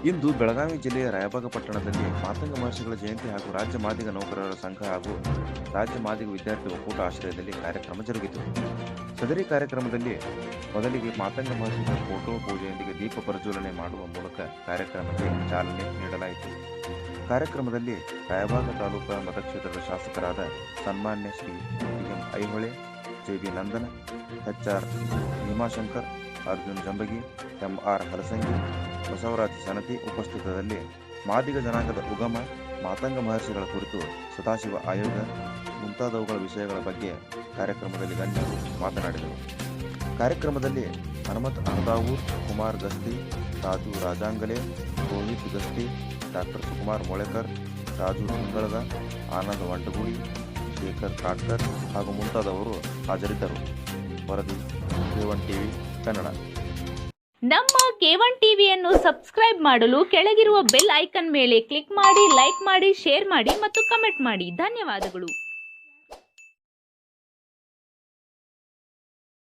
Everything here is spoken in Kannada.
ಇಂದು ಬೆಳಗಾವಿ ಜಿಲ್ಲೆಯ ರಾಯಬಾಗ ಪಟ್ಟಣದಲ್ಲಿ ಮಾತಂಗ ಮಹರ್ಷಿಗಳ ಜಯಂತಿ ಹಾಗೂ ರಾಜ್ಯ ಮಾದಿಗ ನೌಕರರ ಸಂಘ ಹಾಗೂ ರಾಜ್ಯ ಮಾದಿಗ ವಿದ್ಯಾರ್ಥಿ ಒಕ್ಕೂಟ ಆಶ್ರಯದಲ್ಲಿ ಕಾರ್ಯಕ್ರಮ ಜರುಗಿತು. ಸದರಿ ಕಾರ್ಯಕ್ರಮದಲ್ಲಿ ಮೊದಲಿಗೆ ಮಾತಂಗ ಮಹರ್ಷಿಗಳ ಫೋಟೋ ಪೂಜೆಯೊಂದಿಗೆ ದೀಪ ಪ್ರಜ್ವಲನೆ ಮಾಡುವ ಮೂಲಕ ಕಾರ್ಯಕ್ರಮಕ್ಕೆ ಚಾಲನೆ ನೀಡಲಾಯಿತು. ಕಾರ್ಯಕ್ರಮದಲ್ಲಿ ರಾಯಬಾಗ ತಾಲೂಕಾ ಮತಕ್ಷೇತ್ರದ ಶಾಸಕರಾದ ಸನ್ಮಾನ್ಯ ಶ್ರೀ ಎಂ ಐಹೊಳೆ, ಜೆ.ಬಿ. ನಂದನ, ಎಚ್.ಆರ್. ಭೀಮಾಶಂಕರ್, ಅರ್ಜುನ್ ಜಂಬಗಿ, ಎಂ.ಆರ್. ಹಲಸಂಗಿ, ಬಸವರಾಜ ಸನತಿ ಉಪಸ್ಥಿತದಲ್ಲಿ ಮಾದಿಗ ಜನಾಂಗದ ಉಗಮ, ಮಾತಂಗ ಮಹರ್ಷಿಗಳ ಕುರಿತು ಸದಾಶಿವ ಆಯೋಗ ಮುಂತಾದವುಗಳ ವಿಷಯಗಳ ಬಗ್ಗೆ ಕಾರ್ಯಕ್ರಮದಲ್ಲಿ ಗಣ್ಯರು ಮಾತನಾಡಿದರು. ಕಾರ್ಯಕ್ರಮದಲ್ಲಿ ಹನುಮಂತ್ ಅಣದಾವೂರ್, ಕುಮಾರ್ ಗಸ್ತಿ, ರಾಜು ರಾಜಾಂಗಲೆ, ರೋಹಿತ್ ಗಸ್ತಿ, ಡಾಕ್ಟರ್ ಸುಕುಮಾರ್ ಮೊಳೆಕರ್, ರಾಜು ತಿಂಗಳದ, ಆನಂದ್ ವಂಟಗುಳಿ, ಶೇಖರ್ ಕಾಟ್ಕರ್ ಹಾಗೂ ಮುಂತಾದವರು ಹಾಜರಿದ್ದರು. ವರದಿ K1 ಟಿವಿ ಕನ್ನಡ. ನಮ್ಮ K1 ಟಿವಿಯನ್ನು ಸಬ್ಸ್ಕ್ರೈಬ್ ಮಾಡಲು ಕೆಳಗಿರುವ ಬೆಲ್ ಐಕಾನ್ ಮೇಲೆ ಕ್ಲಿಕ್ ಮಾಡಿ, ಲೈಕ್ ಮಾಡಿ, ಶೇರ್ ಮಾಡಿ ಮತ್ತು ಕಮೆಂಟ್ ಮಾಡಿ. ಧನ್ಯವಾದಗಳು.